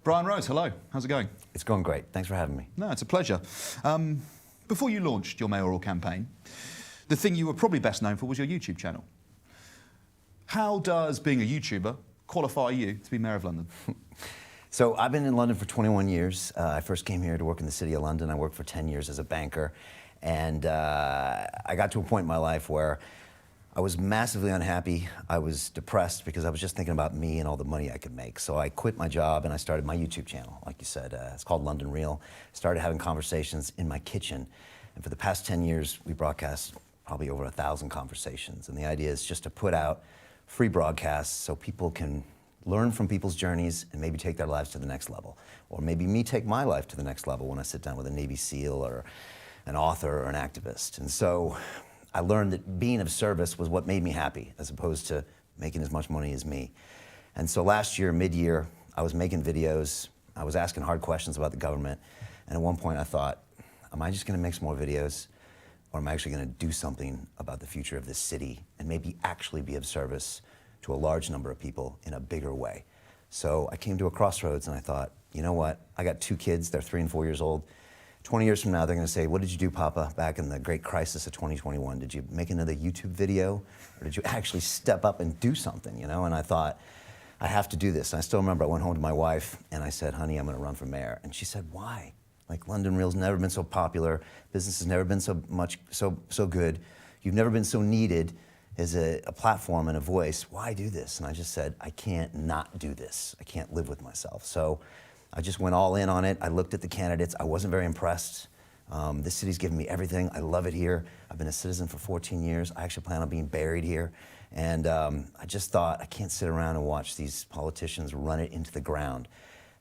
Brian Rose, hello. How's it going? It's going great. Thanks for having me. No, it's a pleasure. Before you launched your mayoral campaign, the thing you were probably best known for was your YouTube channel. How does being a YouTuber qualify you to be Mayor of London? So I've been in London for 21 years. I first came here to work in the City of London. I worked for 10 years as a banker. And I got to a point in my life where I was massively unhappy. I was depressed because I was just thinking about me and all the money I could make. So I quit my job and I started my YouTube channel, like you said. It's called London Real. Started having conversations in my kitchen. And for the past 10 years, we broadcast probably over 1,000 conversations. And the idea is just to put out free broadcasts so people can learn from people's journeys and maybe take their lives to the next level. Or maybe me take my life to the next level when I sit down with a Navy SEAL or an author or an activist. And so I learned that being of service was what made me happy, as opposed to making as much money as me. And so last year, mid-year, I was making videos. I was asking hard questions about the government. And at one point I thought, am I just gonna make some more videos? Or am I actually gonna do something about the future of this city and maybe actually be of service to a large number of people in a bigger way? So I came to a crossroads and I thought, you know what? I got 2 kids, they're 3 and 4 years old. 20 years from now, they're gonna say, what did you do, Papa, back in the great crisis of 2021? Did you make another YouTube video? Or did you actually step up and do something, you know? And I thought, I have to do this. And I still remember I went home to my wife and I said, honey, I'm gonna run for mayor. And she said, why? Like, London Real's never been so popular. Business has never been so good. You've never been so needed as a platform and a voice. Why do this? And I just said, I can't not do this. I can't live with myself. So I just went all in on it. I looked at the candidates. I wasn't very impressed. This city's given me everything. I love it here. I've been a citizen for 14 years. I actually plan on being buried here. And I just thought, I can't sit around and watch these politicians run it into the ground.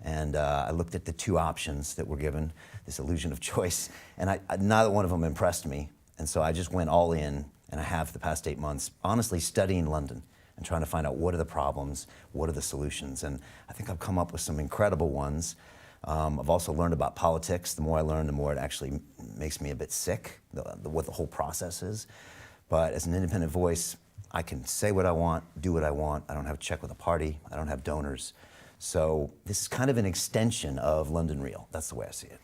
And I looked at the 2 options that were given, this illusion of choice, and neither one of them impressed me. And so I just went all in, and I have the past 8 months, honestly studying London and trying to find out what are the problems, what are the solutions. And I think I've come up with some incredible ones. I've also learned about politics. The more I learn, the more it actually makes me a bit sick, what the whole process is. But as an independent voice, I can say what I want, do what I want. I don't have to check with a party. I don't have donors. So this is kind of an extension of London Real. That's the way I see it.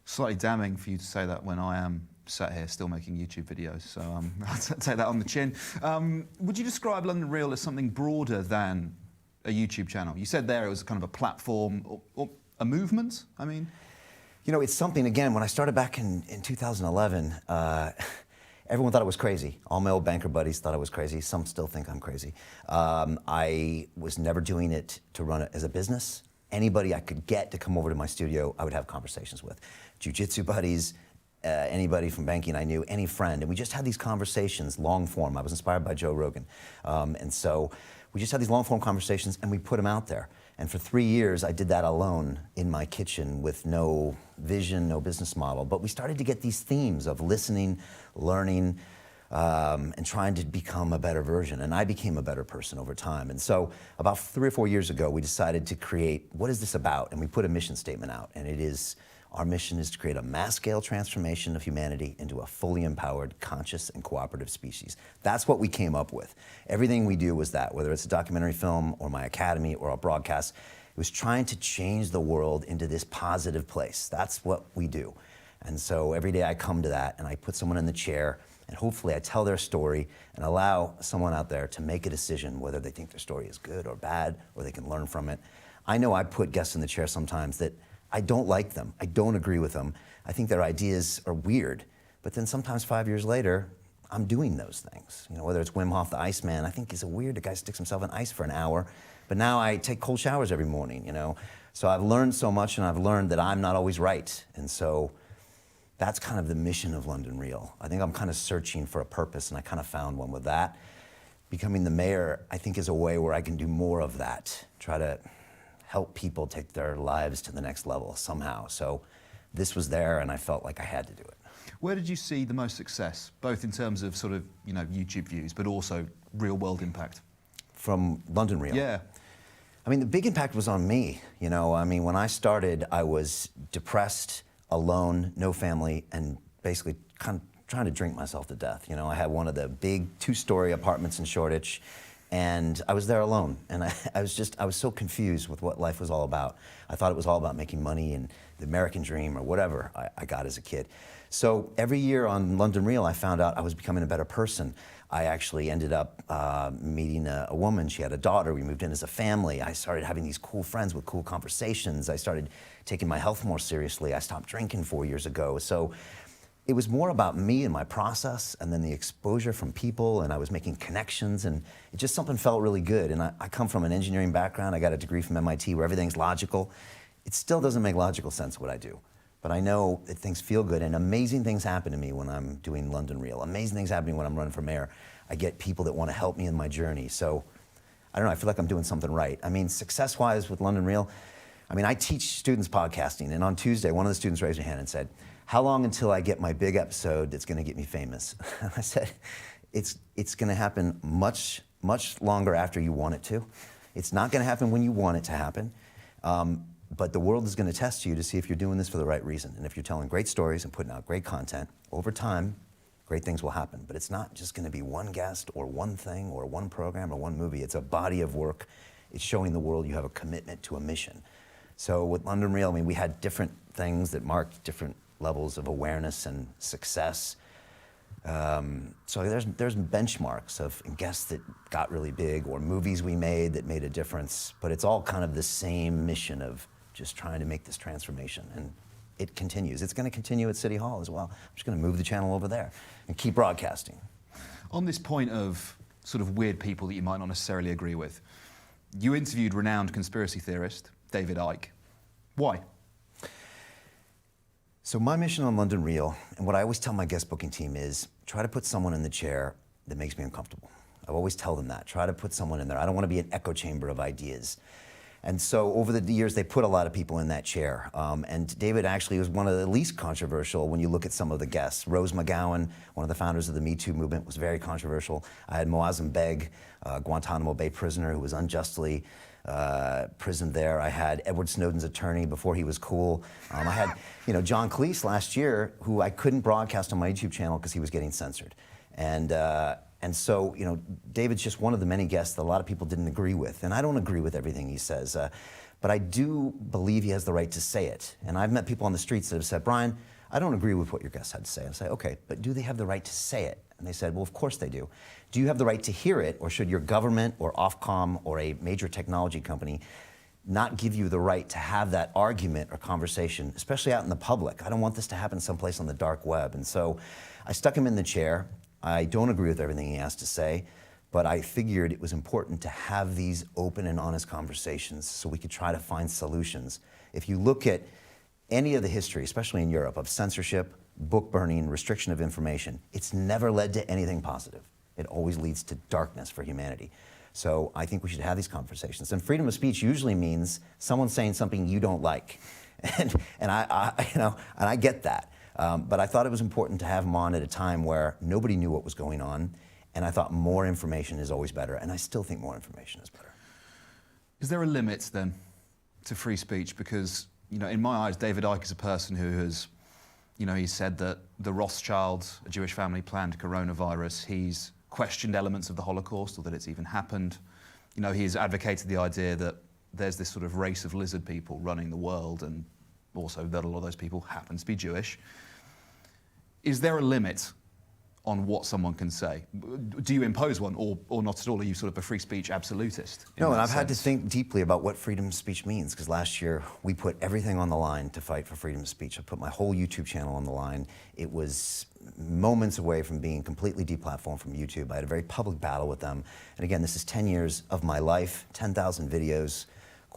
Slightly damning for you to say that when I am sat here still making YouTube videos, so I'll take that on the chin. Would you describe London Real as something broader than a YouTube channel? You said there it was kind of a platform or a movement, I mean? You know, it's something, again, when I started back in 2011, everyone thought it was crazy. All my old banker buddies thought I was crazy. Some still think I'm crazy. I was never doing it to run it as a business. Anybody I could get to come over to my studio, I would have conversations with. Jiu-jitsu buddies, anybody from banking I knew, any friend. And we just had these conversations, long form. I was inspired by Joe Rogan. And so we just had these long form conversations and we put them out there. And for 3 years, I did that alone in my kitchen with no vision, no business model. But we started to get these themes of listening, learning, and trying to become a better version. And I became a better person over time. And so about 3 or 4 years ago, we decided to create, what is this about? And we put a mission statement out. And it is, our mission is to create a mass-scale transformation of humanity into a fully empowered, conscious, and cooperative species. That's what we came up with. Everything we do was that, whether it's a documentary film or my academy or a broadcast, it was trying to change the world into this positive place. That's what we do. And so every day I come to that and I put someone in the chair and hopefully I tell their story and allow someone out there to make a decision whether they think their story is good or bad or they can learn from it. I know I put guests in the chair sometimes that I don't like them, I don't agree with them, I think their ideas are weird, but then sometimes 5 years later, I'm doing those things. You know, whether it's Wim Hof the Iceman, I think he's a weird, the guy sticks himself in ice for an hour, but now I take cold showers every morning, you know? So I've learned so much and I've learned that I'm not always right, and so that's kind of the mission of London Real. I think I'm kind of searching for a purpose and I kind of found one with that. Becoming the mayor, I think, is a way where I can do more of that, try to help people take their lives to the next level somehow. So this was there and I felt like I had to do it. Where did you see the most success, both in terms of sort of, you know, YouTube views, but also real world impact? From London Real? Yeah. I mean, the big impact was on me. You know, I mean, when I started, I was depressed, alone, no family, and basically kind of trying to drink myself to death. You know, I had one of the big 2-story apartments in Shoreditch, And I was there alone, and I was so confused with what life was all about. I thought it was all about making money and the American dream or whatever I got as a kid. So every year on London Real, I found out I was becoming a better person. I actually ended up meeting a woman. She had a daughter. We moved in as a family. I started having these cool friends with cool conversations. I started taking my health more seriously. I stopped drinking 4 years ago. So it was more about me and my process, and then the exposure from people, and I was making connections, and it just something felt really good. And I come from an engineering background. I got a degree from MIT where everything's logical. It still doesn't make logical sense what I do. But I know that things feel good, and amazing things happen to me when I'm doing London Real. Amazing things happen to me when I'm running for mayor. I get people that want to help me in my journey. So I don't know, I feel like I'm doing something right. I mean, success-wise with London Real, I mean, I teach students podcasting, and on Tuesday, one of the students raised their hand and said, "How long until I get my big episode that's going to get me famous?" And I said, it's going to happen much longer after you want it to. It's not going to happen when you want it to happen. But the world is going to test you to see if you're doing this for the right reason. And if you're telling great stories and putting out great content, over time, great things will happen. But it's not just going to be one guest or one thing or one program or one movie. It's a body of work. It's showing the world you have a commitment to a mission. So with London Real, I mean, we had different things that marked different levels of awareness and success. So there's benchmarks of guests that got really big or movies we made that made a difference, but it's all kind of the same mission of just trying to make this transformation, and it continues. It's going to continue at City Hall as well. I'm just going to move the channel over there and keep broadcasting. On this point of sort of weird people that you might not necessarily agree with, you interviewed renowned conspiracy theorist David Icke. Why? So my mission on London Real, and what I always tell my guest booking team is, try to put someone in the chair that makes me uncomfortable. I always tell them that. Try to put someone in there. I don't want to be an echo chamber of ideas. And so over the years, they put a lot of people in that chair. And David actually was one of the least controversial when you look at some of the guests. Rose McGowan, one of the founders of the Me Too movement, was very controversial. I had Moazzam Begg, a Guantanamo Bay prisoner who was unjustly prisoned there. I had Edward Snowden's attorney before he was cool. I had, John Cleese last year, who I couldn't broadcast on my YouTube channel because he was getting censored. And so, David's just one of the many guests that a lot of people didn't agree with. And I don't agree with everything he says, but I do believe he has the right to say it. And I've met people on the streets that have said, "Brian, I don't agree with what your guests had to say." I say, "Okay, but do they have the right to say it?" And they said, "Well, of course they do." Do you have the right to hear it, or should your government or Ofcom or a major technology company not give you the right to have that argument or conversation, especially out in the public? I don't want this to happen someplace on the dark web. And so I stuck him in the chair. I don't agree with everything he has to say, but I figured it was important to have these open and honest conversations so we could try to find solutions. If you look at any of the history, especially in Europe, of censorship, book burning, restriction of information, it's never led to anything positive. It always leads to darkness for humanity. So I think we should have these conversations. And freedom of speech usually means someone saying something you don't like. And I get that. But I thought it was important to have him on at a time where nobody knew what was going on, and I thought more information is always better, and I still think more information is better. Is there a limit then to free speech? Because, in my eyes, David Icke is a person who has, he said that the Rothschilds, a Jewish family, planned coronavirus. He's questioned elements of the Holocaust or that it's even happened. He's advocated the idea that there's this sort of race of lizard people running the world, and also that a lot of those people happen to be Jewish. Is there a limit on what someone can say? Do you impose one, or not at all? Are you sort of a free speech absolutist? No, and I've had to think deeply about what freedom of speech means, because last year we put everything on the line to fight for freedom of speech. I put my whole YouTube channel on the line. It was moments away from being completely deplatformed from YouTube. I had a very public battle with them. And again, this is 10 years of my life, 10,000 videos,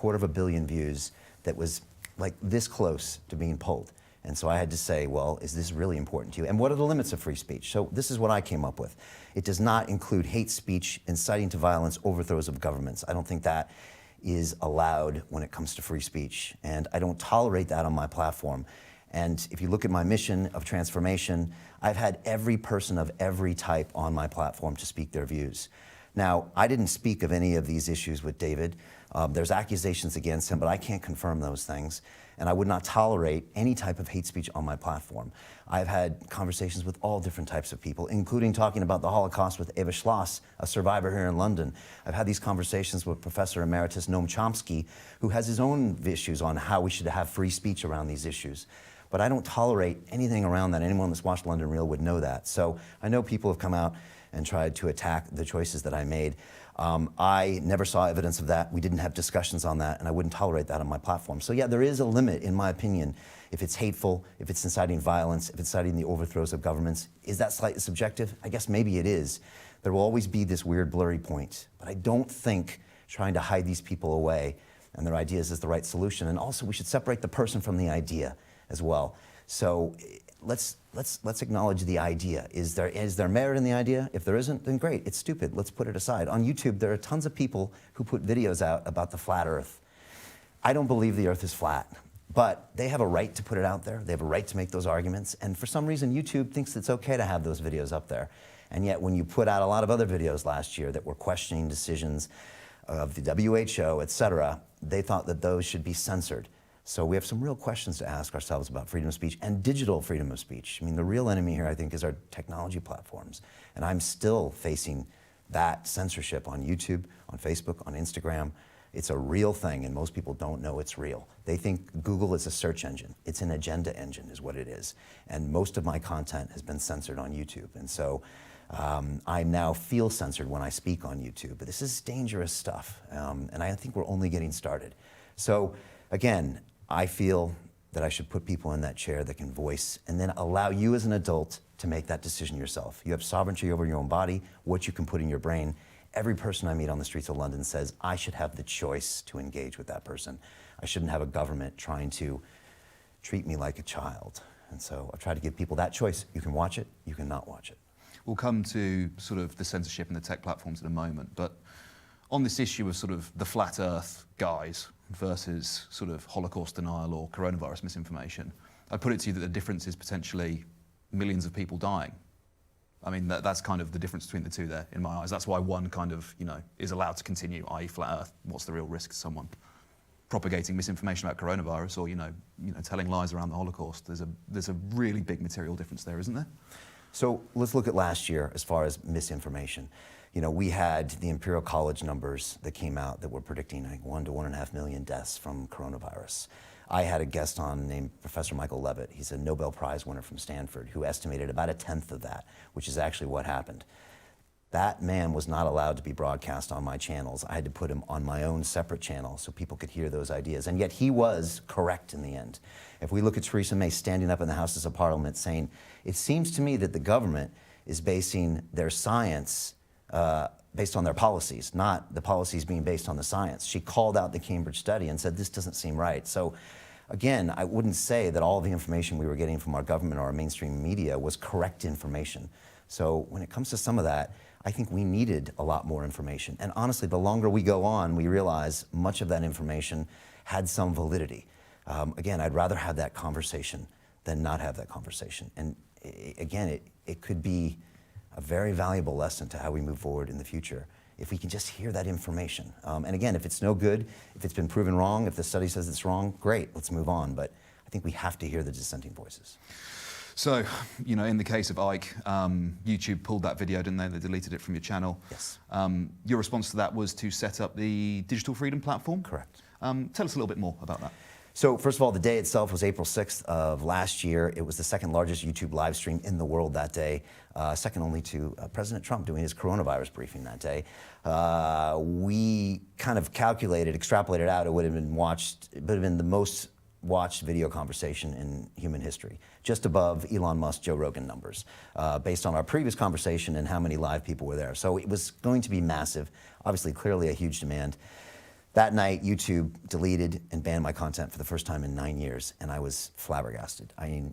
250 million views, that was like this close to being pulled. And so I had to say, well, is this really important to you? And what are the limits of free speech? So this is what I came up with. It does not include hate speech, inciting to violence, overthrows of governments. I don't think that is allowed when it comes to free speech. And I don't tolerate that on my platform. And if you look at my mission of transformation, I've had every person of every type on my platform to speak their views. Now, I didn't speak of any of these issues with David, There's accusations against him, but I can't confirm those things. And I would not tolerate any type of hate speech on my platform. I've had conversations with all different types of people, including talking about the Holocaust with Eva Schloss, a survivor here in London. I've had these conversations with Professor Emeritus Noam Chomsky, who has his own issues on how we should have free speech around these issues. But I don't tolerate anything around that. Anyone that's watched London Real would know that. So I know people have come out and tried to attack the choices that I made. I never saw evidence of that. We didn't have discussions on that, and I wouldn't tolerate that on my platform. So yeah, there is a limit, in my opinion, if it's hateful, if it's inciting violence, if it's inciting the overthrows of governments. Is that slightly subjective? I guess maybe it is. There will always be this weird blurry point, but I don't think trying to hide these people away and their ideas is the right solution. And also, we should separate the person from the idea as well. So let's acknowledge the idea. Is there merit in the idea? If there isn't, then great, it's stupid, let's put it aside. On YouTube, there are tons of people who put videos out about the flat earth. I don't believe the earth is flat, but they have a right to put it out there. They have a right to make those arguments, and for some reason, YouTube thinks it's okay to have those videos up there. And yet, when you put out a lot of other videos last year that were questioning decisions of the WHO, et cetera, they thought that those should be censored. So we have some real questions to ask ourselves about freedom of speech and digital freedom of speech. I mean, the real enemy here, I think, is our technology platforms. And I'm still facing that censorship on YouTube, on Facebook, on Instagram. It's a real thing, and most people don't know it's real. They think Google is a search engine. It's an agenda engine is what it is. And most of my content has been censored on YouTube. And so I now feel censored when I speak on YouTube. But this is dangerous stuff, and I think we're only getting started. So again, I feel that I should put people in that chair that can voice and then allow you as an adult to make that decision yourself. You have sovereignty over your own body, what you can put in your brain. Every person I meet on the streets of London says I should have the choice to engage with that person. I shouldn't have a government trying to treat me like a child. And so I try to give people that choice. You can watch it, you can not watch it. We'll come to sort of the censorship and the tech platforms in a moment, but on this issue of sort of the flat earth guys versus sort of Holocaust denial or coronavirus misinformation, I put it to you that the difference is potentially millions of people dying. I mean, that's kind of the difference between the two there, in my eyes. That's why one kind of, is allowed to continue, i.e. flat earth. What's the real risk to someone propagating misinformation about coronavirus or, telling lies around the Holocaust? There's a really big material difference there, isn't there? So let's look at last year as far as misinformation. We had the Imperial College numbers that came out that were predicting 1 to 1.5 million deaths from coronavirus. I had a guest on named Professor Michael Levitt. He's a Nobel Prize winner from Stanford who estimated about 1/10 of that, which is actually what happened. That man was not allowed to be broadcast on my channels. I had to put him on my own separate channel so people could hear those ideas. And yet he was correct in the end. If we look at Theresa May standing up in the Houses of Parliament saying, it seems to me that the government is basing their science based on their policies, not the policies being based on the science. She called out the Cambridge study and said, this doesn't seem right. So again, I wouldn't say that all the information we were getting from our government or our mainstream media was correct information. So when it comes to some of that, I think we needed a lot more information. And honestly, the longer we go on, we realize much of that information had some validity. Again, I'd rather have that conversation than not have that conversation. And again, it could be a very valuable lesson to how we move forward in the future if we can just hear that information. And again, if it's no good, if it's been proven wrong, if the study says it's wrong, great, let's move on. But I think we have to hear the dissenting voices. So, in the case of Ike, YouTube pulled that video, didn't they? They deleted it from your channel. Yes. Your response to that was to set up the Digital Freedom Platform? Correct. Tell us a little bit more about that. So first of all, the day itself was April 6th of last year. It was the second largest YouTube live stream in the world that day, second only to President Trump doing his coronavirus briefing that day. We kind of calculated, extrapolated out, it would have been the most watched video conversation in human history, just above Elon Musk, Joe Rogan numbers, based on our previous conversation and how many live people were there. So it was going to be massive, obviously clearly a huge demand. That night, YouTube deleted and banned my content for the first time in 9 years, and I was flabbergasted. I mean,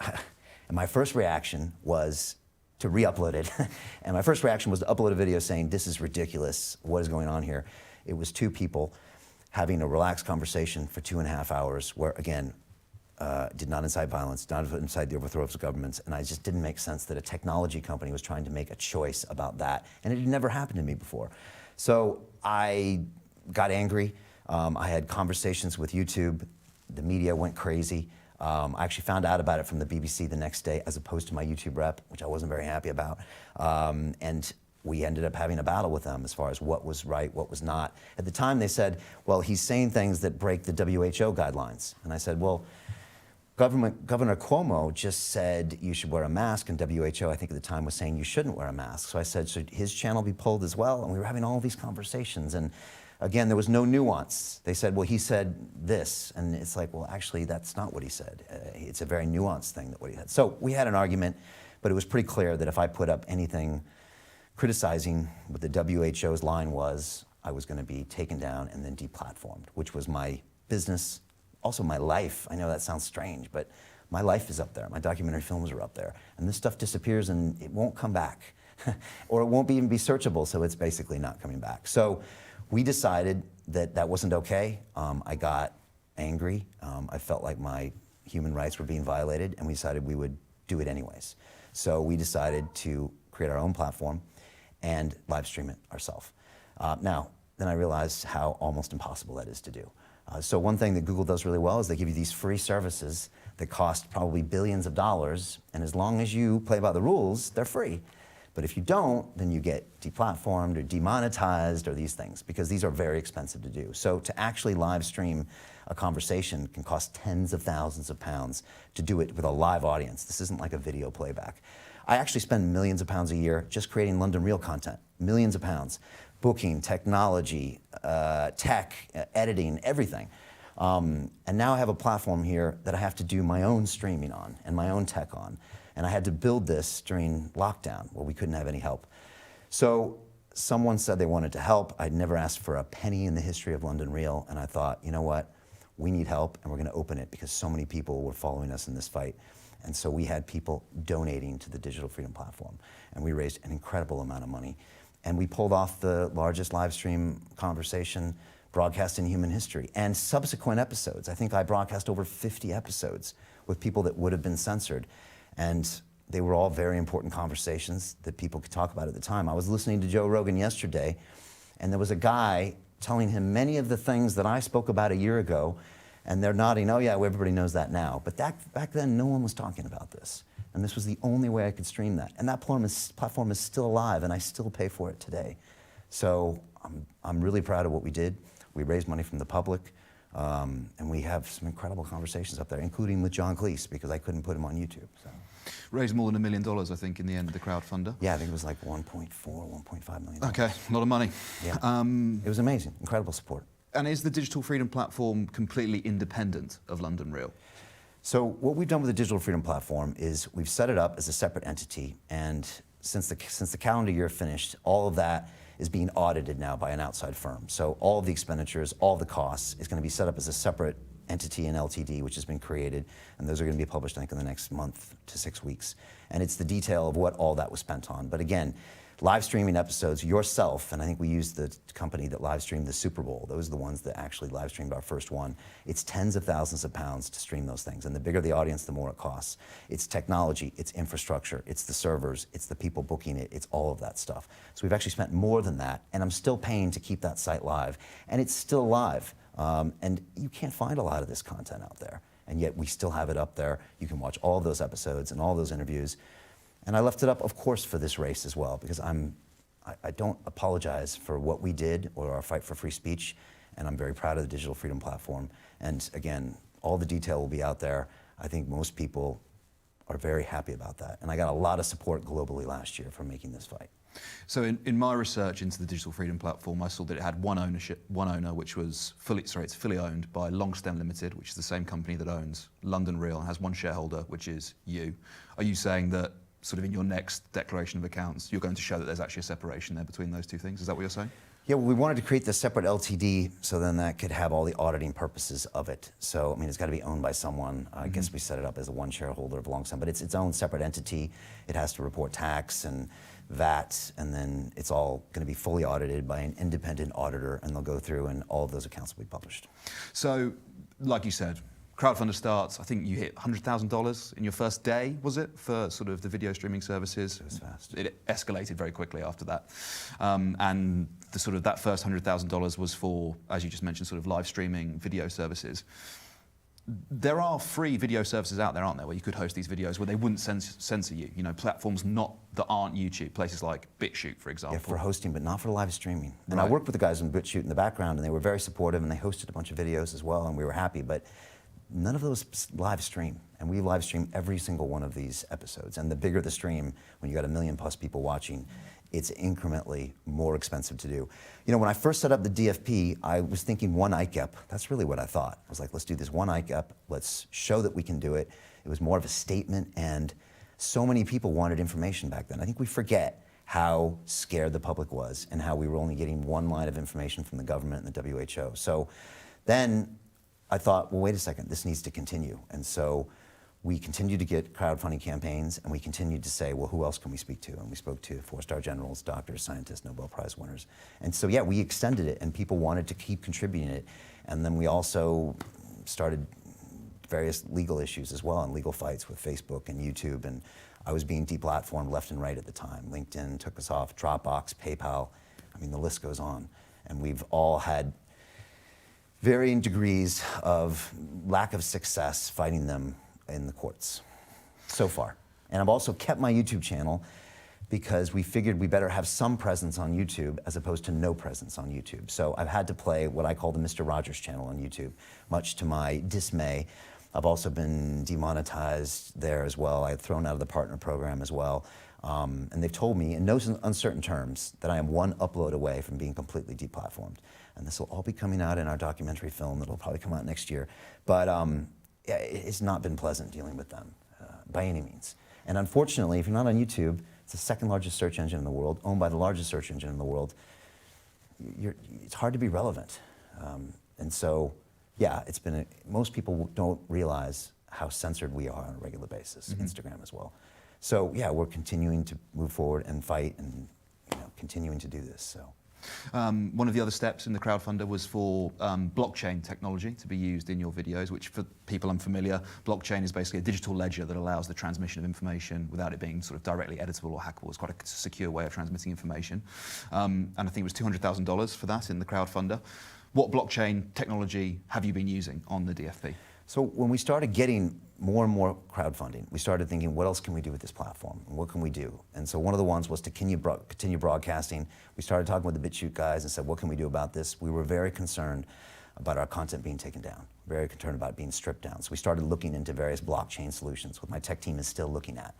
and my first reaction was to re-upload it. And my first reaction was to upload a video saying, this is ridiculous, what is going on here? It was two people having a relaxed conversation for 2.5 hours where, again, did not incite violence, did not incite the overthrow of governments, and it just didn't make sense that a technology company was trying to make a choice about that. And it had never happened to me before. So I got angry. I had conversations with YouTube. The media went crazy. I actually found out about it from the BBC the next day as opposed to my YouTube rep, which I wasn't very happy about. And we ended up having a battle with them as far as what was right, what was not. At the time they said, well, he's saying things that break the WHO guidelines. And I said, well, Governor Cuomo just said you should wear a mask, and WHO, I think at the time, was saying you shouldn't wear a mask. So I said, should his channel be pulled as well? And we were having all these conversations. And again, there was no nuance. They said, well, he said this. And it's like, well, actually, that's not what he said. It's a very nuanced thing that what he said. So we had an argument, but it was pretty clear that if I put up anything criticizing what the WHO's line was, I was going to be taken down and then deplatformed, which was my business, also my life. I know that sounds strange, but my life is up there. My documentary films are up there. And this stuff disappears and it won't come back. Or it won't even be searchable, so it's basically not coming back. So we decided that that wasn't okay. I got angry. I felt like my human rights were being violated, and we decided we would do it anyways. So we decided to create our own platform and live stream it ourselves. Then I realized how almost impossible that is to do. So one thing that Google does really well is they give you these free services that cost probably billions of dollars, and as long as you play by the rules, they're free. But if you don't, then you get deplatformed or demonetized or these things, because these are very expensive to do. So to actually live stream a conversation can cost tens of thousands of pounds to do it with a live audience. This isn't like a video playback. I actually spend millions of pounds a year just creating London Real content, millions of pounds. Booking, technology, tech, editing, everything. And now I have a platform here that I have to do my own streaming on and my own tech on. And I had to build this during lockdown where we couldn't have any help. So someone said they wanted to help. I'd never asked for a penny in the history of London Real. And I thought, you know what? We need help and we're going to open it because so many people were following us in this fight. And so we had people donating to the Digital Freedom Platform. And we raised an incredible amount of money. And we pulled off the largest live stream conversation broadcast in human history. And subsequent episodes, I think I broadcast over 50 episodes with people that would have been censored. And they were all very important conversations that people could talk about at the time. I was listening to Joe Rogan yesterday, and there was a guy telling him many of the things that I spoke about a year ago, and they're nodding, oh yeah, well, everybody knows that now. But back then, no one was talking about this. And this was the only way I could stream that. And that platform is still alive, and I still pay for it today. So I'm really proud of what we did. We raised money from the public, and we have some incredible conversations up there, including with John Cleese, because I couldn't put him on YouTube. So. Raised more than $1 million, I think, in the end, the crowdfunder. Yeah, I think it was like 1.5 million. Okay, a lot of money. Yeah, it was amazing, incredible support. And is the Digital Freedom Platform completely independent of London Real? So what we've done with the Digital Freedom Platform is we've set it up as a separate entity, and since the calendar year finished, all of that is being audited now by an outside firm. So all of the expenditures, all of the costs is going to be set up as a separate entity in LTD, which has been created, and those are going to be published, I think, in the next month to 6 weeks. And it's the detail of what all that was spent on. But again, live streaming episodes yourself, and I think we used the company that live streamed the Super Bowl. Those are the ones that actually live streamed our first one. It's tens of thousands of pounds to stream those things, and the bigger the audience, the more it costs. It's technology, it's infrastructure, it's the servers, it's the people booking it, it's all of that stuff. So we've actually spent more than that, and I'm still paying to keep that site live, and it's still live. And you can't find a lot of this content out there, and yet we still have it up there. You can watch all of those episodes and all those interviews. And I left it up, of course, for this race as well, because I don't apologize for what we did or our fight for free speech, and I'm very proud of the Digital Freedom Platform. And again, all the detail will be out there. I think most people are very happy about that. And I got a lot of support globally last year for making this fight. So in my research into the Digital Freedom Platform, I saw that it had one owner, which was it's fully owned by Longstem Limited, which is the same company that owns London Real, and has one shareholder, which is you. Are you saying that sort of in your next declaration of accounts, you're going to show that there's actually a separation there between those two things? Is that what you're saying? Yeah, well, we wanted to create this separate LTD so then that could have all the auditing purposes of it. So, I mean, it's got to be owned by someone. I guess we set it up as a one shareholder of Longstem, but it's its own separate entity. It has to report tax and VAT, and then it's all going to be fully audited by an independent auditor, and they'll go through and all of those accounts will be published. So, like you said, crowdfunder starts, I think you hit $100,000 in your first day, was it, for sort of the video streaming services? It was fast. It escalated very quickly after that. And the sort of that first $100,000 was for, as you just mentioned, sort of live streaming video services. There are free video services out there, aren't there, where you could host these videos where they wouldn't censor you? You know, platforms that aren't YouTube, places like BitChute, for example. Yeah, for hosting, but not for live streaming. And Right. I worked with the guys in BitChute in the background, and they were very supportive, and they hosted a bunch of videos as well, and we were happy. But none of those live stream, and we live stream every single one of these episodes. And the bigger the stream, when you got 1 million plus people watching, it's incrementally more expensive to do. You know, when I first set up the DFP, I was thinking one ICEP. That's really what I thought. I was like, let's do this one ICEP. Let's show that we can do it. It was more of a statement, and so many people wanted information back then. I think we forget how scared the public was and how we were only getting one line of information from the government and the WHO. So then I thought, well, wait a second, this needs to continue. And so we continued to get crowdfunding campaigns, and we continued to say, well, who else can we speak to? And we spoke to 4-star generals, doctors, scientists, Nobel Prize winners. And so, yeah, we extended it, and people wanted to keep contributing it. And then we also started various legal issues as well, and legal fights with Facebook and YouTube. And I was being deplatformed left and right at the time. LinkedIn took us off, Dropbox, PayPal. I mean, the list goes on. And we've all had varying degrees of lack of success fighting them in the courts so far. And I've also kept my YouTube channel because we figured we better have some presence on YouTube as opposed to no presence on YouTube. So I've had to play what I call the Mr. Rogers channel on YouTube, much to my dismay. I've also been demonetized there as well. I had thrown out of the partner program as well. And they've told me in no uncertain terms that I am one upload away from being completely deplatformed. And this will all be coming out in our documentary film that'll probably come out next year. But yeah, it's not been pleasant dealing with them by any means. And unfortunately, if you're not on YouTube, it's the second largest search engine in the world, owned by the largest search engine in the world. It's hard to be relevant. And so, yeah, most people don't realize how censored we are on a regular basis, Instagram as well. So, yeah, we're continuing to move forward and fight and continuing to do this. So. One of the other steps in the crowdfunder was for blockchain technology to be used in your videos, which for people unfamiliar, blockchain is basically a digital ledger that allows the transmission of information without it being sort of directly editable or hackable. It's quite a secure way of transmitting information. And I think it was $200,000 for that in the crowdfunder. What blockchain technology have you been using on the DFP? So when we started getting more and more crowdfunding, we started thinking, what else can we do with this platform? And what can we do? And so one of the ones was to continue broadcasting. We started talking with the BitChute guys and said, what can we do about this? We were very concerned about our content being taken down, very concerned about it being stripped down. So we started looking into various blockchain solutions, what my tech team is still looking at.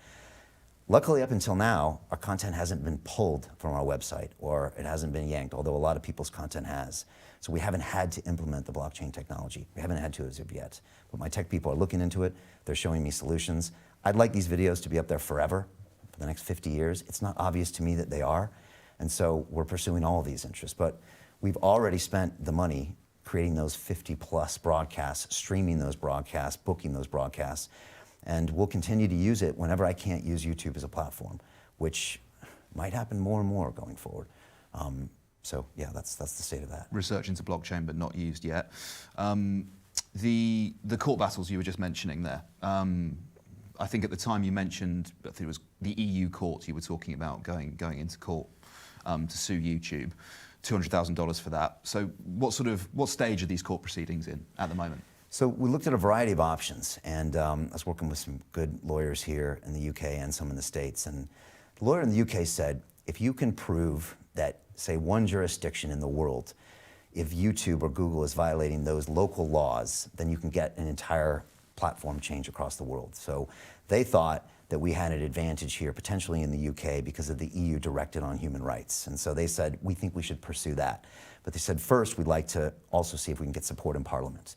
Luckily, up until now, our content hasn't been pulled from our website, or it hasn't been yanked, although a lot of people's content has. So we haven't had to implement the blockchain technology. We haven't had to as of yet. But my tech people are looking into it. They're showing me solutions. I'd like these videos to be up there forever, for the next 50 years. It's not obvious to me that they are. And so we're pursuing all of these interests. But we've already spent the money creating those 50 plus broadcasts, streaming those broadcasts, booking those broadcasts. And we'll continue to use it whenever I can't use YouTube as a platform, which might happen more and more going forward. So yeah, that's the state of that. Research into blockchain, but not used yet. The court battles you were just mentioning there. I think at the time you mentioned, I think it was the EU court you were talking about going into court to sue YouTube, $200,000 for that. So what stage are these court proceedings in at the moment? So we looked at a variety of options, and I was working with some good lawyers here in the UK and some in the States. And the lawyer in the UK said, if you can prove that, say, one jurisdiction in the world, if YouTube or Google is violating those local laws, then you can get an entire platform change across the world. So they thought that we had an advantage here, potentially in the UK, because of the EU directive on human rights. And so they said, we think we should pursue that. But they said, first, we'd like to also see if we can get support in Parliament.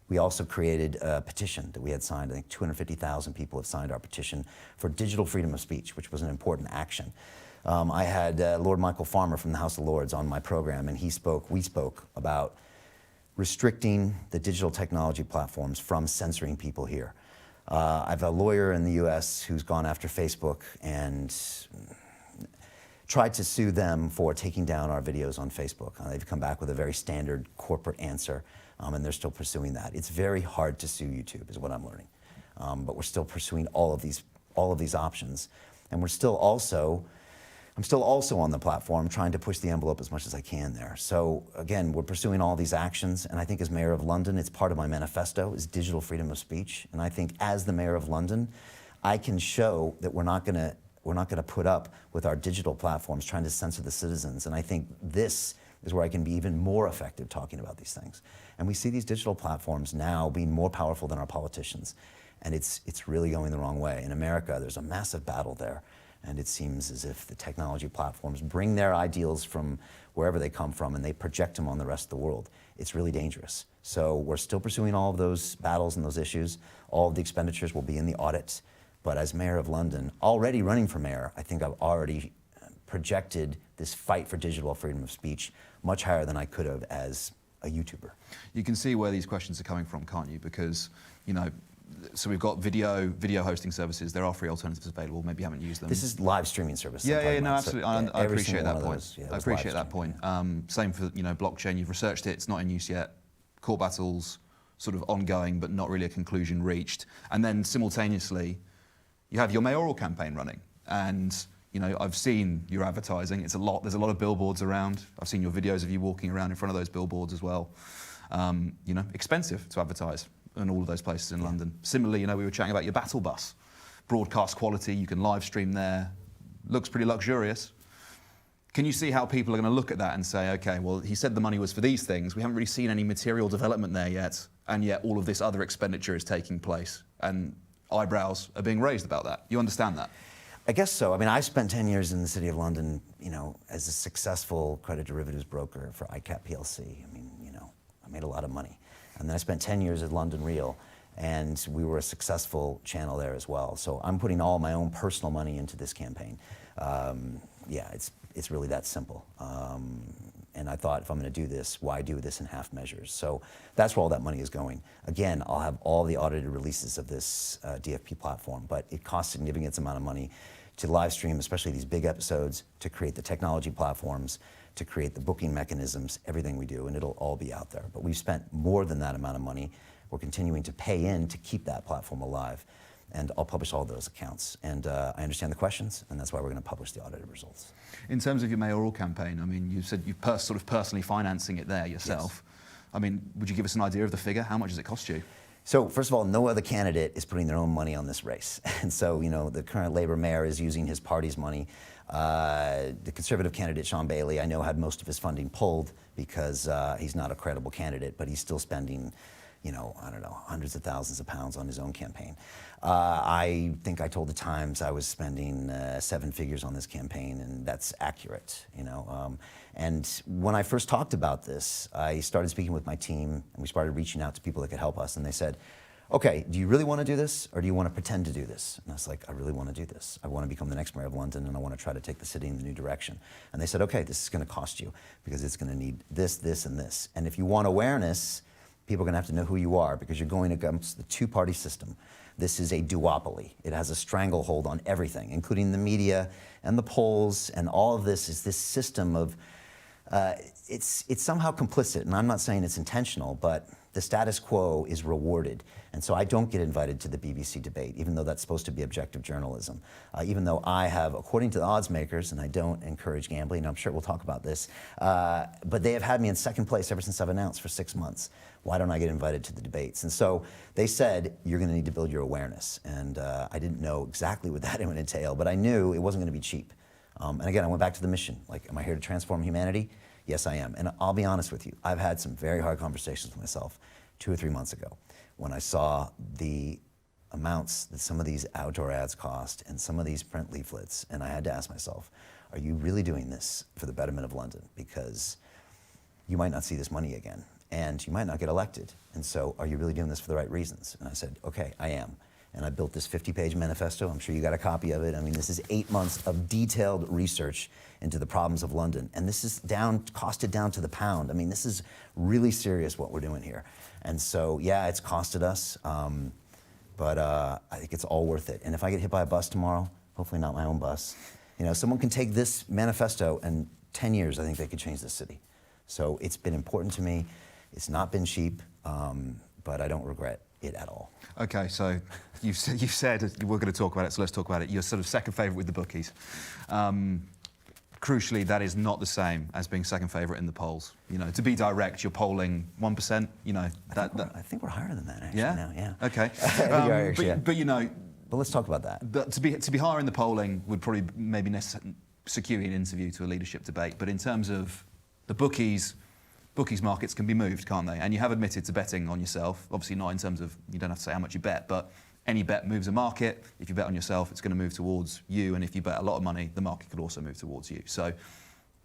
We also created a petition that we had signed. I think 250,000 people have signed our petition for digital freedom of speech, which was an important action. I had Lord Michael Farmer from the House of Lords on my program, and we spoke about restricting the digital technology platforms from censoring people here. I have a lawyer in the US who's gone after Facebook and tried to sue them for taking down our videos on Facebook. They've come back with a very standard corporate answer. and they're still pursuing that. It's very hard to sue YouTube, is what I'm learning. But we're still pursuing all of these options, and I'm still also on the platform trying to push the envelope as much as I can there. So again, we're pursuing all these actions, and I think as Mayor of London, it's part of my manifesto, is digital freedom of speech. And I think as the Mayor of London, I can show that we're not gonna put up with our digital platforms trying to censor the citizens. And I think this is where I can be even more effective talking about these things. And we see these digital platforms now being more powerful than our politicians. And it's really going the wrong way. In America, there's a massive battle there. And it seems as if the technology platforms bring their ideals from wherever they come from and they project them on the rest of the world. It's really dangerous. So we're still pursuing all of those battles and those issues. All of the expenditures will be in the audit. But as Mayor of London, already running for mayor, I think I've already projected this fight for digital freedom of speech much higher than I could have as a YouTuber. You can see where these questions are coming from, can't you? Because, you know, so we've got video hosting services. There are free alternatives available. Maybe you haven't used them. This is live streaming service. Yeah, no, absolutely. I appreciate that point. Those, I appreciate that point. Same for blockchain. You've researched it. It's not in use yet. Court battles, sort of ongoing, but not really a conclusion reached. And then simultaneously, you have your mayoral campaign running, and I've seen your advertising. It's a lot. There's a lot of billboards around. I've seen your videos of you walking around in front of those billboards as well. Expensive to advertise in all of those places in London. Similarly, we were chatting about your battle bus, broadcast quality. You can live stream there. Looks pretty luxurious. Can you see how people are going to look at that and say, okay, well, he said the money was for these things. We haven't really seen any material development there yet, and yet all of this other expenditure is taking place, and eyebrows are being raised about that. You understand that? I guess so. I mean, I spent 10 years in the City of London, as a successful credit derivatives broker for ICAP PLC. I mean, I made a lot of money. And then I spent 10 years at London Real, and we were a successful channel there as well. So I'm putting all my own personal money into this campaign. It's really that simple. And I thought, if I'm going to do this, why do this in half measures? So that's where all that money is going. Again, I'll have all the audited releases of this DFP platform, but it costs a significant amount of money to live stream, especially these big episodes, to create the technology platforms, to create the booking mechanisms, everything we do, and it'll all be out there. But we've spent more than that amount of money. We're continuing to pay in to keep that platform alive. And I'll publish all those accounts. And I understand the questions, and that's why we're going to publish the audited results. In terms of your mayoral campaign, I mean, you said you're sort of personally financing it there yourself. Yes. I mean, would you give us an idea of the figure? How much does it cost you? So first of all, no other candidate is putting their own money on this race. And so, the current Labour mayor is using his party's money. The Conservative candidate, Sean Bailey, I know had most of his funding pulled because he's not a credible candidate, but he's still spending I don't know, hundreds of thousands of pounds on his own campaign. I think I told the Times I was spending 7 figures on this campaign, and that's accurate, And when I first talked about this, I started speaking with my team, and we started reaching out to people that could help us, and they said, okay, do you really want to do this, or do you want to pretend to do this? And I was like, I really want to do this. I want to become the next mayor of London, and I want to try to take the city in the new direction. And they said, okay, this is going to cost you, because it's going to need this, this, and this. And if you want awareness, people are going to have to know who you are, because you're going against the two-party system. This is a duopoly. It has a stranglehold on everything, including the media and the polls, and all of this is this system of, it's somehow complicit, and I'm not saying it's intentional, but the status quo is rewarded. And so I don't get invited to the BBC debate, even though that's supposed to be objective journalism. Even though I have, according to the odds makers, and I don't encourage gambling, and I'm sure we'll talk about this, but they have had me in second place ever since I've announced for 6 months. Why don't I get invited to the debates? And so they said, you're going to need to build your awareness. And I didn't know exactly what that would entail, but I knew it wasn't going to be cheap. And again, I went back to the mission. Like, am I here to transform humanity? Yes, I am. And I'll be honest with you, I've had some very hard conversations with myself 2 or 3 months ago when I saw the amounts that some of these outdoor ads cost and some of these print leaflets, and I had to ask myself, are you really doing this for the betterment of London? Because you might not see this money again, and you might not get elected. And so, are you really doing this for the right reasons? And I said, okay, I am. And I built this 50-page manifesto. I'm sure you got a copy of it. I mean, this is 8 months of detailed research into the problems of London. And this is costed down to the pound. I mean, this is really serious what we're doing here. And so, yeah, it's costed us, but I think it's all worth it. And if I get hit by a bus tomorrow, hopefully not my own bus, someone can take this manifesto, and 10 years, I think they could change this city. So it's been important to me. It's not been cheap, but I don't regret it at all. Okay, so you've said we're going to talk about it, so let's talk about it. You're sort of second favourite with the bookies. Crucially, that is not the same as being second favourite in the polls. You know, to be direct, you're polling 1%. You know, I think we're higher than that actually yeah? now. Yeah. Okay. But you know, but let's talk about that. To be higher in the polling would probably maybe secure you an interview to a leadership debate. But in terms of the bookies markets can be moved, can't they? And you have admitted to betting on yourself. Obviously not in terms of, you don't have to say how much you bet, but any bet moves a market. If you bet on yourself, it's going to move towards you. And if you bet a lot of money, the market could also move towards you. So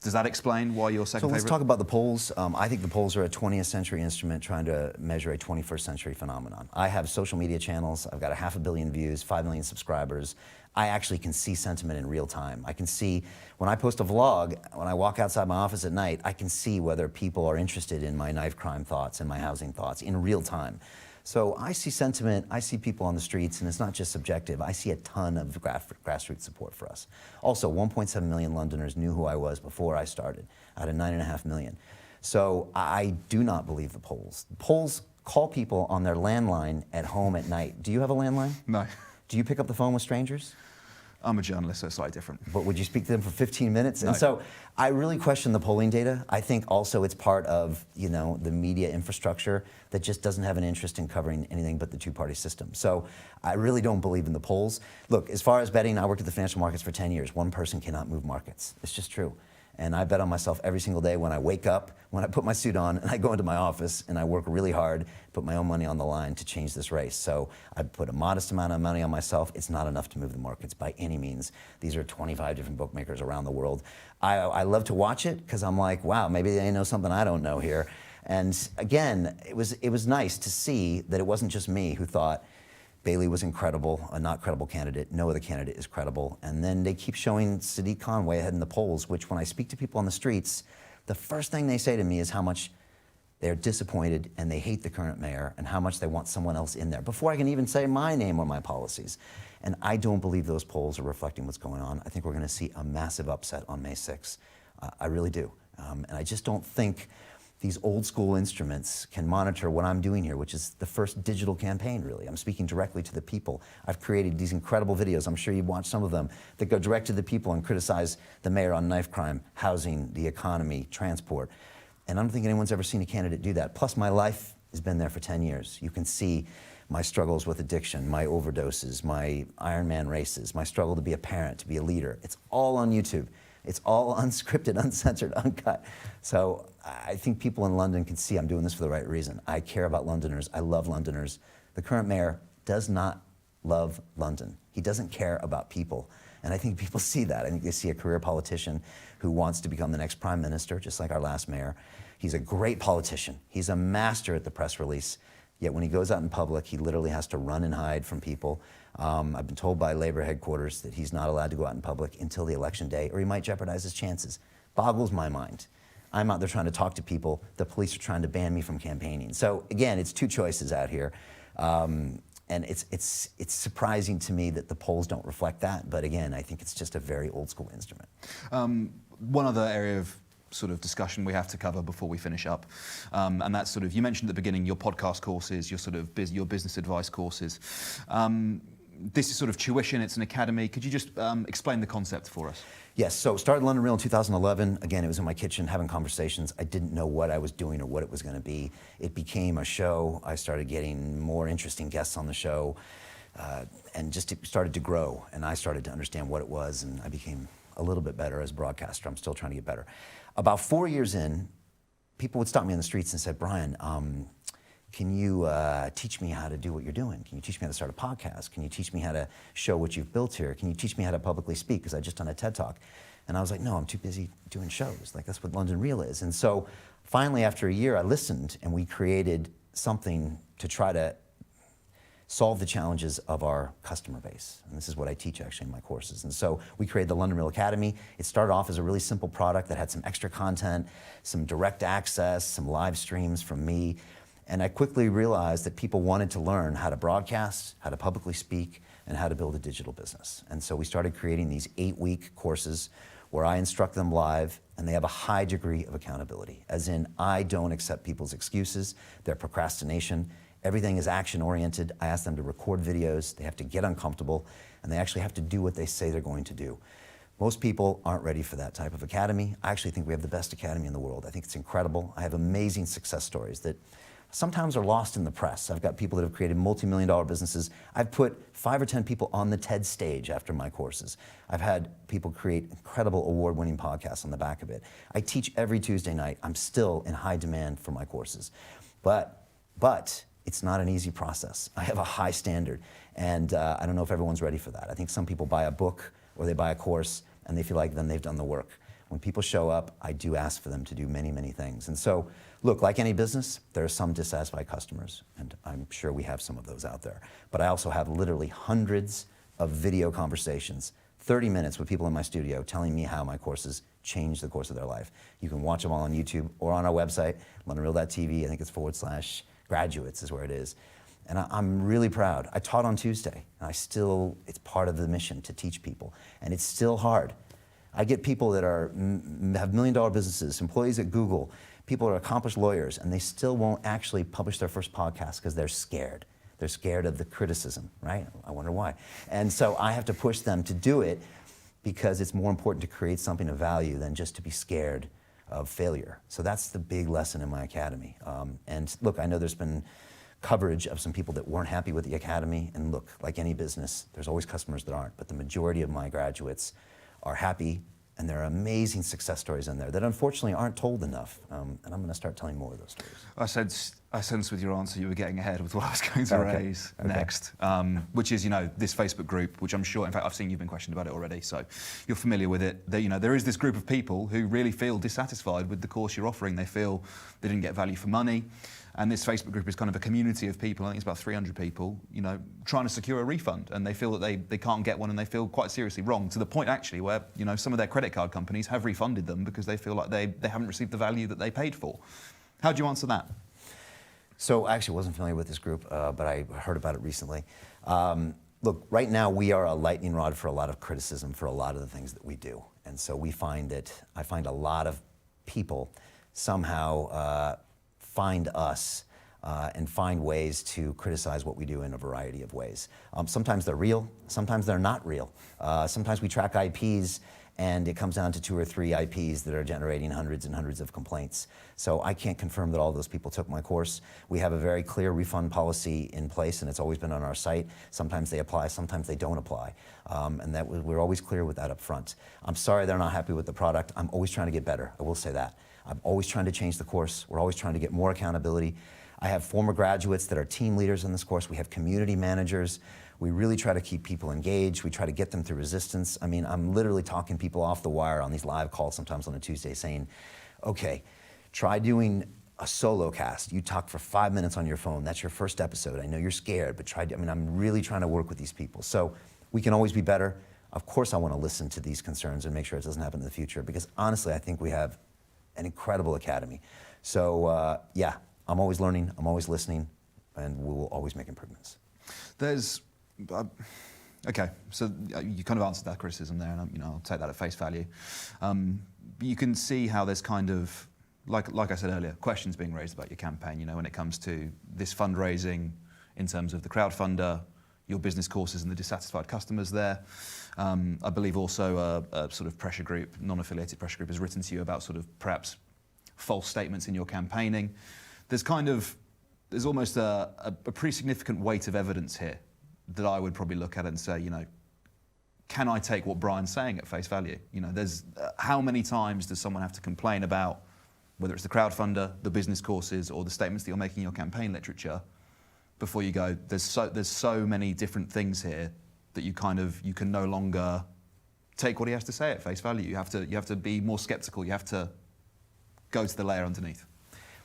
does that explain why you're second favourite? So let's talk about the polls. I think the polls are a 20th century instrument trying to measure a 21st century phenomenon. I have social media channels. I've got 500 million views, 5 million subscribers. I actually can see sentiment in real time. I can see, when I post a vlog, when I walk outside my office at night, I can see whether people are interested in my knife crime thoughts and my housing thoughts in real time. So I see sentiment, I see people on the streets, and it's not just subjective. I see a ton of grassroots support for us. Also, 1.7 million Londoners knew who I was before I started, out of 9.5 million. So I do not believe the polls. The polls call people on their landline at home at night. Do you have a landline? No. Do you pick up the phone with strangers? I'm a journalist, so it's slightly different. But would you speak to them for 15 minutes? No. And so I really question the polling data. I think also it's part of, you know, the media infrastructure that just doesn't have an interest in covering anything but the two-party system. So I really don't believe in the polls. Look, as far as betting, I worked at the financial markets for 10 years. One person cannot move markets. It's just true. And I bet on myself every single day when I wake up, when I put my suit on, and I go into my office, and I work really hard, put my own money on the line to change this race. So I put a modest amount of money on myself. It's not enough to move the markets by any means. These are 25 different bookmakers around the world. I love to watch it because I'm like, wow, maybe they know something I don't know here. And again, it was nice to see that it wasn't just me who thought Bailey was incredible, a not credible candidate. No other candidate is credible. And then they keep showing Sadiq Khan way ahead in the polls, which when I speak to people on the streets, the first thing they say to me is how much they're disappointed and they hate the current mayor and how much they want someone else in there before I can even say my name or my policies. And I don't believe those polls are reflecting what's going on. I think we're going to see a massive upset on May 6th. I really do. And I just don't think these old school instruments can monitor what I'm doing here, which is the first digital campaign, really. I'm speaking directly to the people. I've created these incredible videos, I'm sure you've watched some of them, that go direct to the people and criticize the mayor on knife crime, housing, the economy, transport. And I don't think anyone's ever seen a candidate do that. Plus, my life has been there for 10 years. You can see my struggles with addiction, my overdoses, my Ironman races, my struggle to be a parent, to be a leader. It's all on YouTube. It's all unscripted, uncensored, uncut. So I think people in London can see I'm doing this for the right reason. I care about Londoners. I love Londoners. The current mayor does not love London. He doesn't care about people. And I think people see that. I think they see a career politician who wants to become the next prime minister, just like our last mayor. He's a great politician. He's a master at the press release. Yet when he goes out in public, he literally has to run and hide from people. I've been told by Labour headquarters that he's not allowed to go out in public until the election day, or he might jeopardize his chances. Boggles my mind. I'm out there trying to talk to people. The police are trying to ban me from campaigning. So again, it's two choices out here. And it's surprising to me that the polls don't reflect that. But again, I think it's just a very old school instrument. One other area of sort of discussion we have to cover before we finish up, and that's sort of, you mentioned at the beginning your podcast courses, your sort of your business advice courses. This is sort of tuition, it's an academy. Could you just explain the concept for us? Yes, so started London Real in 2011. Again, it was in my kitchen having conversations. I didn't know what I was doing or what it was going to be. It became a show. I started getting more interesting guests on the show, and just it started to grow. And I started to understand what it was, and I became a little bit better as a broadcaster. I'm still trying to get better. About 4 years in, people would stop me on the streets and said, Brian, can you teach me how to do what you're doing? Can you teach me how to start a podcast? Can you teach me how to show what you've built here? Can you teach me how to publicly speak? Because I just done a TED Talk. And I was like, no, I'm too busy doing shows. Like, that's what London Real is. And so finally, after a year, I listened, and we created something to try to solve the challenges of our customer base. And this is what I teach actually in my courses. And so we created the London Real Academy. It started off as a really simple product that had some extra content, some direct access, some live streams from me. And I quickly realized that people wanted to learn how to broadcast, how to publicly speak, and how to build a digital business. And so we started creating these 8-week courses where I instruct them live, and they have a high degree of accountability, as in I don't accept people's excuses, their procrastination. Everything is action-oriented. I ask them to record videos. They have to get uncomfortable, and they actually have to do what they say they're going to do. Most people aren't ready for that type of academy. I actually think we have the best academy in the world. I think it's incredible. I have amazing success stories that sometimes are lost in the press. I've got people that have created multi-million-dollar businesses. I've put 5 or 10 people on the TED stage after my courses. I've had people create incredible award-winning podcasts on the back of it. I teach every Tuesday night. I'm still in high demand for my courses. But it's not an easy process. I have a high standard, and I don't know if everyone's ready for that. I think some people buy a book or they buy a course, and they feel like then they've done the work. When people show up, I do ask for them to do many, many things. And so, look, like any business, there are some dissatisfied customers, and I'm sure we have some of those out there. But I also have literally hundreds of video conversations, 30 minutes with people in my studio telling me how my courses changed the course of their life. You can watch them all on YouTube or on our website, LondonReal.tv. I think it's /graduates is where it is. And I'm really proud. I taught on Tuesday, and it's part of the mission to teach people, and it's still hard. I get people that have million-dollar businesses, employees at Google, people that are accomplished lawyers, and they still won't actually publish their first podcast because they're scared. They're scared of the criticism, right? I wonder why. And so I have to push them to do it because it's more important to create something of value than just to be scared of failure. So that's the big lesson in my academy. And look, I know there's been coverage of some people that weren't happy with the academy. And look, like any business, there's always customers that aren't. But the majority of my graduates are happy, and there are amazing success stories in there that unfortunately aren't told enough. And I'm going to start telling more of those stories. I sense with your answer you were getting ahead with what I was going to raise next, which is, this Facebook group, which I'm sure, in fact, I've seen you've been questioned about it already, so you're familiar with it. There is this group of people who really feel dissatisfied with the course you're offering. They feel they didn't get value for money. And this Facebook group is kind of a community of people, I think it's about 300 people, trying to secure a refund. And they feel that they can't get one, and they feel quite seriously wrong, to the point actually where, some of their credit card companies have refunded them because they feel like they haven't received the value that they paid for. How do you answer that? So I actually wasn't familiar with this group, but I heard about it recently. Look, right now we are a lightning rod for a lot of criticism for a lot of the things that we do. And so I find a lot of people somehow find us and find ways to criticize what we do in a variety of ways. Sometimes they're real, sometimes they're not real. Sometimes we track IPs and it comes down to 2 or 3 IPs that are generating hundreds and hundreds of complaints. So I can't confirm that all those people took my course. We have a very clear refund policy in place, and it's always been on our site. Sometimes they apply, sometimes they don't apply. And we're always clear with that up front. I'm sorry they're not happy with the product. I'm always trying to get better, I will say that. I'm always trying to change the course. We're always trying to get more accountability. I have former graduates that are team leaders in this course. We have community managers. We really try to keep people engaged. We try to get them through resistance. I mean, I'm literally talking people off the wire on these live calls sometimes on a Tuesday saying, okay, try doing a solo cast. You talk for 5 minutes on your phone. That's your first episode. I know you're scared, but I'm really trying to work with these people. So we can always be better. Of course, I want to listen to these concerns and make sure it doesn't happen in the future, because honestly, I think we have an incredible academy. So yeah, I'm always learning, I'm always listening, and we will always make improvements. Okay, so you kind of answered that criticism there, and I'll take that at face value. You can see how there's kind of, like I said earlier, questions being raised about your campaign, when it comes to this fundraising in terms of the crowdfunder, your business courses and the dissatisfied customers there. I believe also a sort of pressure group, non-affiliated pressure group, has written to you about sort of perhaps false statements in your campaigning. There's almost a pretty significant weight of evidence here that I would probably look at and say, can I take what Brian's saying at face value? There's how many times does someone have to complain about whether it's the crowdfunder, the business courses, or the statements that you're making in your campaign literature before you go, there's so many different things here that you can no longer take what he has to say at face value. You have to be more skeptical. You have to go to the layer underneath.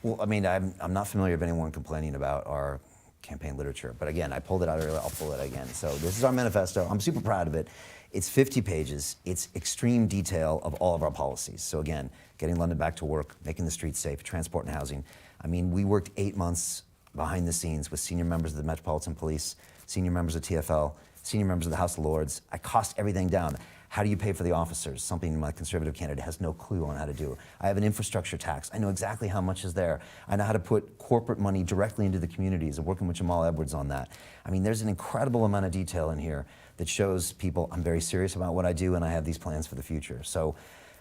Well, I mean, I'm not familiar with anyone complaining about our campaign literature, but again, I pulled it out earlier, I'll pull it again. So this is our manifesto. I'm super proud of it. It's 50 pages. It's extreme detail of all of our policies. So again, getting London back to work, making the streets safe, transport and housing. I mean, we worked 8 months behind the scenes with senior members of the Metropolitan Police, senior members of TfL, senior members of the House of Lords. I cost everything down. How do you pay for the officers? Something my conservative candidate has no clue on how to do. I have an infrastructure tax. I know exactly how much is there. I know how to put corporate money directly into the communities. I'm working with Jamal Edwards on that. I mean, there's an incredible amount of detail in here that shows people I'm very serious about what I do and I have these plans for the future. So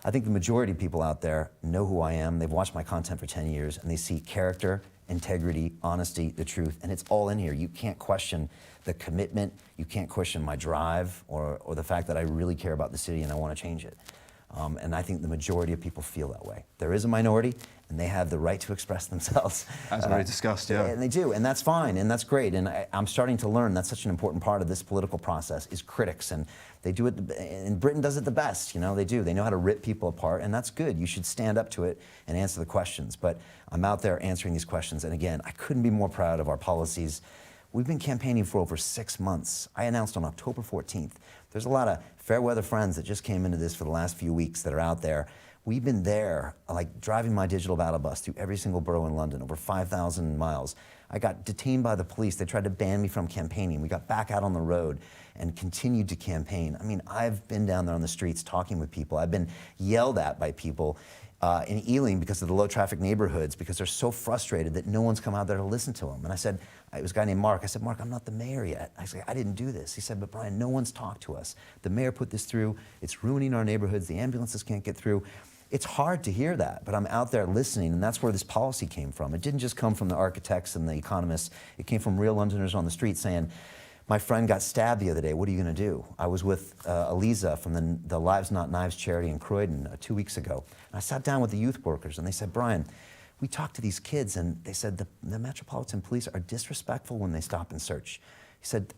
I think the majority of people out there know who I am. They've watched my content for 10 years and they see character, integrity, honesty, the truth, and it's all in here. You can't question the commitment, you can't question my drive or the fact that I really care about the city and I want to change it. And I think the majority of people feel that way. There is a minority, and they have the right to express themselves. As already discussed, yeah. And they do, and that's fine, and that's great. And I'm starting to learn that's such an important part of this political process is critics, and they do it, and Britain does it the best, you know, they do. They know how to rip people apart, and that's good. You should stand up to it and answer the questions. But I'm out there answering these questions, and again, I couldn't be more proud of our policies. We've been campaigning for over 6 months. I announced on October 14th. There's a lot of fair weather friends that just came into this for the last few weeks that are out there. We've been there, like driving my digital battle bus through every single borough in London, over 5,000 miles. I got detained by the police. They tried to ban me from campaigning. We got back out on the road and continued to campaign. I mean, I've been down there on the streets talking with people. I've been yelled at by people in Ealing because of the low traffic neighborhoods, because they're so frustrated that no one's come out there to listen to them. And I said, it was a guy named Mark. I said, Mark, I'm not the mayor yet. I said, I didn't do this. He said, but Brian, no one's talked to us. The mayor put this through. It's ruining our neighborhoods. The ambulances can't get through. It's hard to hear that, but I'm out there listening, and that's where this policy came from. It didn't just come from the architects and the economists. It came from real Londoners on the street saying, my friend got stabbed the other day. What are you going to do? I was with Eliza from the Lives Not Knives charity in Croydon 2 weeks ago. And I sat down with the youth workers, and they said, Brian, we talked to these kids, and they said the Metropolitan Police are disrespectful when they stop and search. He said,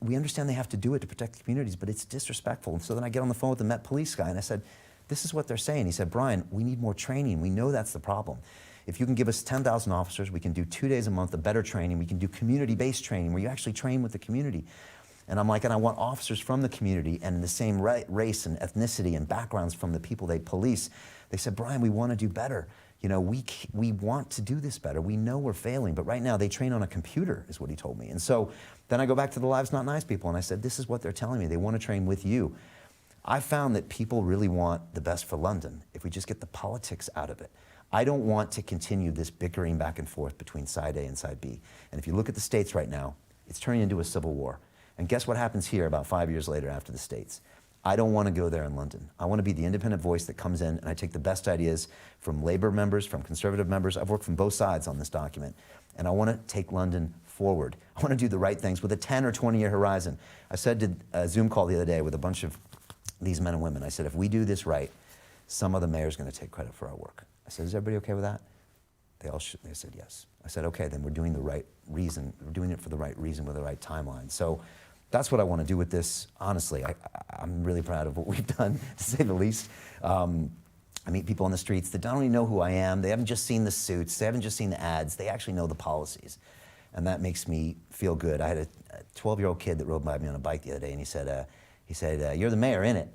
we understand they have to do it to protect the communities, but it's disrespectful. And so then I get on the phone with the Met Police guy, and I said, this is what they're saying. He said, Brian, we need more training. We know that's the problem. If you can give us 10,000 officers, we can do 2 days a month of better training. We can do community-based training where you actually train with the community. And I'm like, and I want officers from the community and the same race and ethnicity and backgrounds from the people they police. They said, Brian, we want to do better. You know, we want to do this better. We know we're failing, but right now they train on a computer, is what he told me. And so then I go back to the Lives Not Nice people, and I said, this is what they're telling me. They want to train with you. I found that people really want the best for London if we just get the politics out of it. I don't want to continue this bickering back and forth between side A and side B. And if you look at the States right now, it's turning into a civil war. And guess what happens here about 5 years later after the States? I don't want to go there in London. I want to be the independent voice that comes in, and I take the best ideas from Labour members, from Conservative members. I've worked from both sides on this document. And I want to take London forward. I want to do the right things with a 10 or 20-year horizon. I said to a Zoom call the other day with a bunch of these men and women, I said, if we do this right, some other mayor's going to take credit for our work. I said, is everybody okay with that? They said yes. I said, okay, then we're doing the right reason. We're doing it for the right reason with the right timeline. So that's what I want to do with this. Honestly, I'm really proud of what we've done, to say the least. I meet people on the streets that don't even know who I am. They haven't just seen the suits. They haven't just seen the ads. They actually know the policies. And that makes me feel good. I had a 12-year-old kid that rode by me on a bike the other day, and he said, you're the mayor, innit?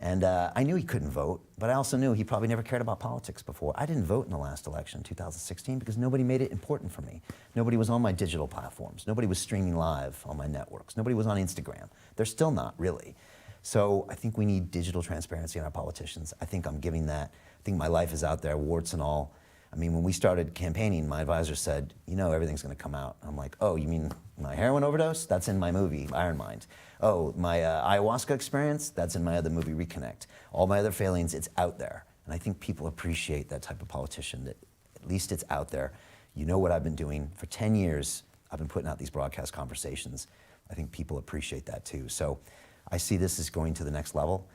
And I knew he couldn't vote, but I also knew he probably never cared about politics before. I didn't vote in the last election, 2016, because nobody made it important for me. Nobody was on my digital platforms. Nobody was streaming live on my networks. Nobody was on Instagram. They're still not, really. So I think we need digital transparency in our politicians. I think I'm giving that. I think my life is out there, warts and all. I mean, when we started campaigning, my advisor said, you know, everything's going to come out. I'm like, oh, you mean my heroin overdose? That's in my movie, Iron Mind. Oh, my ayahuasca experience? That's in my other movie, Reconnect. All my other failings, it's out there. And I think people appreciate that type of politician, that at least it's out there. You know what I've been doing. For 10 years, I've been putting out these broadcast conversations. I think people appreciate that too. So I see this as going to the next level.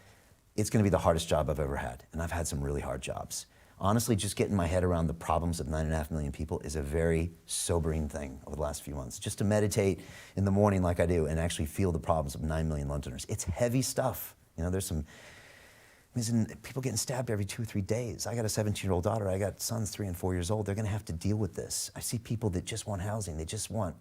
It's going to be the hardest job I've ever had, and I've had some really hard jobs. Honestly, just getting my head around the problems of 9.5 million people is a very sobering thing over the last few months. Just to meditate in the morning like I do and actually feel the problems of 9 million Londoners. It's heavy stuff. You know, there's people getting stabbed every 2 or 3 days. I got a 17-year-old daughter. I got sons 3 and 4 years old. They're going to have to deal with this. I see people that just want housing. They just want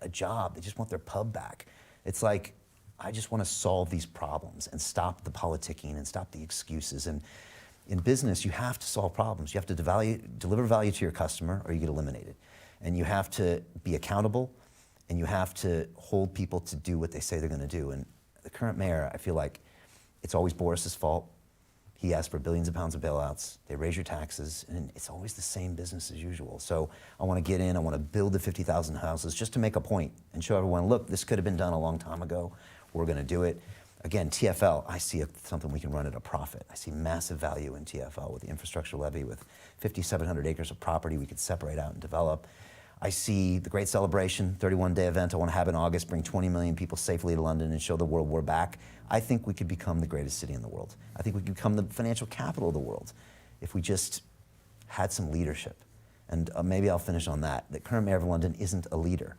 a job. They just want their pub back. It's like, I just want to solve these problems and stop the politicking and stop the excuses. And in business, you have to solve problems. You have to deliver value to your customer or you get eliminated. And you have to be accountable, and you have to hold people to do what they say they're going to do. And the current mayor, I feel like, It's always Boris's fault. He asked for billions of pounds of bailouts. They raise your taxes, and it's always the same business as usual. So I want to get in. I want to build the 50,000 houses just to make a point and show everyone, look, this could have been done a long time ago. We're going to do it. Again, TfL, I see something we can run at a profit. I see massive value in TfL with the infrastructure levy, with 5,700 acres of property we could separate out and develop. I see the great celebration, 31-day event I want to have in August, bring 20 million people safely to London and show the world we're back. I think we could become the greatest city in the world. I think we could become the financial capital of the world if we just had some leadership. And maybe I'll finish on that. The current mayor of London isn't a leader.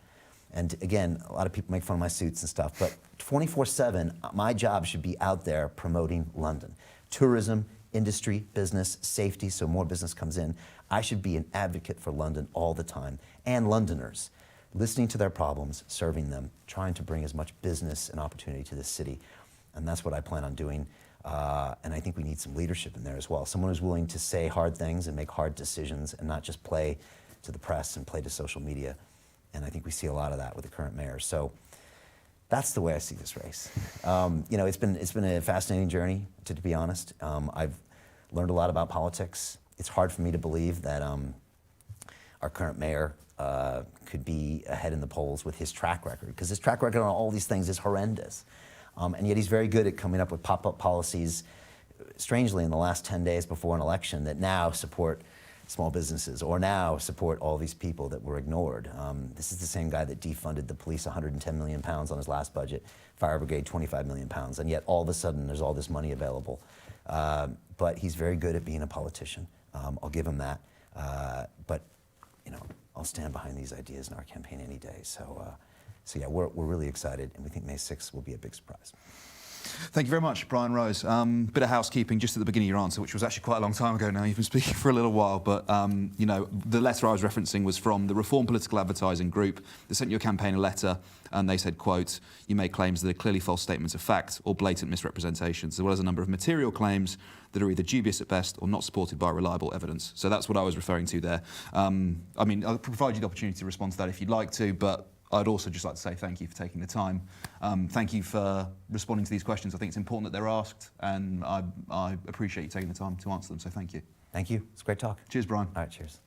And again, a lot of people make fun of my suits and stuff, but 24/7, my job should be out there promoting London. Tourism, industry, business, safety, so more business comes in. I should be an advocate for London all the time, and Londoners, listening to their problems, serving them, trying to bring as much business and opportunity to this city. And that's what I plan on doing. And I think we need some leadership in there as well. Someone who's willing to say hard things and make hard decisions and not just play to the press and play to social media. And I think we see a lot of that with the current mayor. So that's the way I see this race. You know, it's been a fascinating journey, to be honest. I've learned a lot about politics. It's hard for me to believe that our current mayor could be ahead in the polls with his track record, because his track record on all these things is horrendous. And yet he's very good at coming up with pop-up policies, strangely, in the last 10 days before an election that now support small businesses or now support all these people that were ignored. This is the same guy that defunded the police 110 million pounds on his last budget, fire brigade 25 million pounds, and yet all of a sudden there's all this money available. But he's very good at being a politician. I'll give him that. But you know, I'll stand behind these ideas in our campaign any day. So yeah, we're really excited, and we think May 6th will be a big surprise. Thank you very much, Brian Rose. Bit of housekeeping just at the beginning of your answer, which was actually quite a long time ago now. You've been speaking for a little while, but you know, the letter I was referencing was from the Reform Political Advertising Group. They sent your campaign a letter, and they said, quote, "You make claims that are clearly false statements of fact or blatant misrepresentations, as well as a number of material claims that are either dubious at best or not supported by reliable evidence." So that's what I was referring to there. I mean, I'll provide you the opportunity to respond to that if you'd like to, but I'd also just like to say thank you for taking the time. Thank you for responding to these questions. I think it's important that they're asked, and I appreciate you taking the time to answer them, so thank you. Thank you. It's a great talk. Cheers, Brian. All right, cheers.